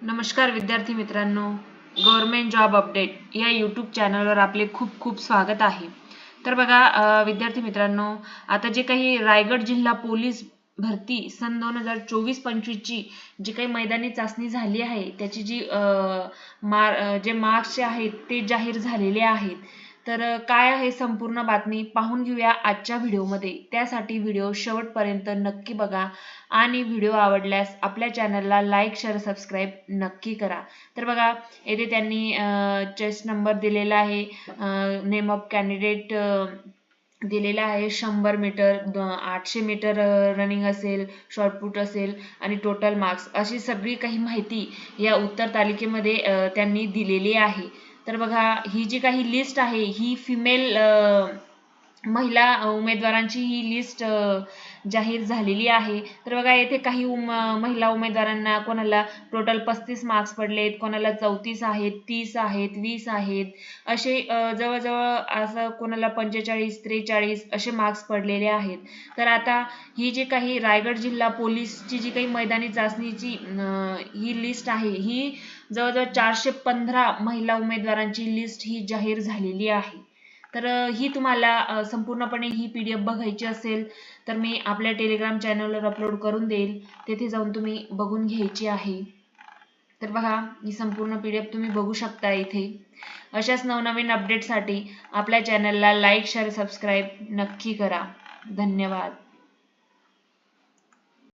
नमस्कार विद्यार्थी मित्रांनो, गव्हर्नमेंट जॉब अपडेट या यूट्यूब चॅनलवर आपले खूप खूप स्वागत आहे। तर बघा विद्यार्थी मित्रांनो, आता जे काही रायगड जिल्हा पोलीस भरती सन 2024-25 ची जी काही मैदानी चाचणी झाली आहे त्याची जे मार्क्स आहेत ते जाहीर झालेले आहेत। तर काय आहे संपूर्ण बातमी पाहून घेऊया आजच्या व्हिडिओमध्ये। त्यासाठी व्हिडिओ शेवटपर्यंत नक्की बघा आणि व्हिडिओ आवडल्यास आपल्या चॅनलला लाईक शेअर सबस्क्राईब नक्की करा। तर बघा येथे त्यांनी चेस्ट नंबर दिलेला आहे, नेम ऑफ कॅन्डिडेट दिलेला आहे, 100 मीटर 800 मीटर रनिंग असेल, शॉर्टपुट असेल आणि टोटल मार्क्स अशी सगळी काही माहिती या उत्तर तालिकेमध्ये त्यांनी दिलेली आहे। तर बघा ही जी काही लिस्ट आहे ही फिमेल महिला उमेदवारांची ही लिस्ट जाहीर झालेली आहे। तर बघा येथे काही महिला उमेदवारांना कोणाला टोटल 35 मार्क्स पडलेत, कोणाला 34 आहेत, 30 आहेत, 20 आहेत, असे जवळजवळ असं कोणाला 45 43 असे मार्क्स पडलेले आहेत। तर आता ही जी काही रायगड जिल्हा पोलीसची जी काही मैदानी चाचणीची ही लिस्ट आहे ही जवळजवळ 415 महिला उमेदवारांची लिस्ट ही जाहीर झालेली आहे। तर ही तुम्हाला संपूर्णपणे ही PDF बघायची असेल तर मी आपल्या टेलिग्राम चॅनलवर अपलोड करून देईल, तेथे जाऊन तुम्ही बघून घ्यायची आहे। तर बघा ही संपूर्ण PDF तुम्ही बघू शकता इथे। अशाच नवनवीन अपडेटसाठी आपल्या चॅनलला लाईक शेअर सबस्क्राईब नक्की करा। धन्यवाद।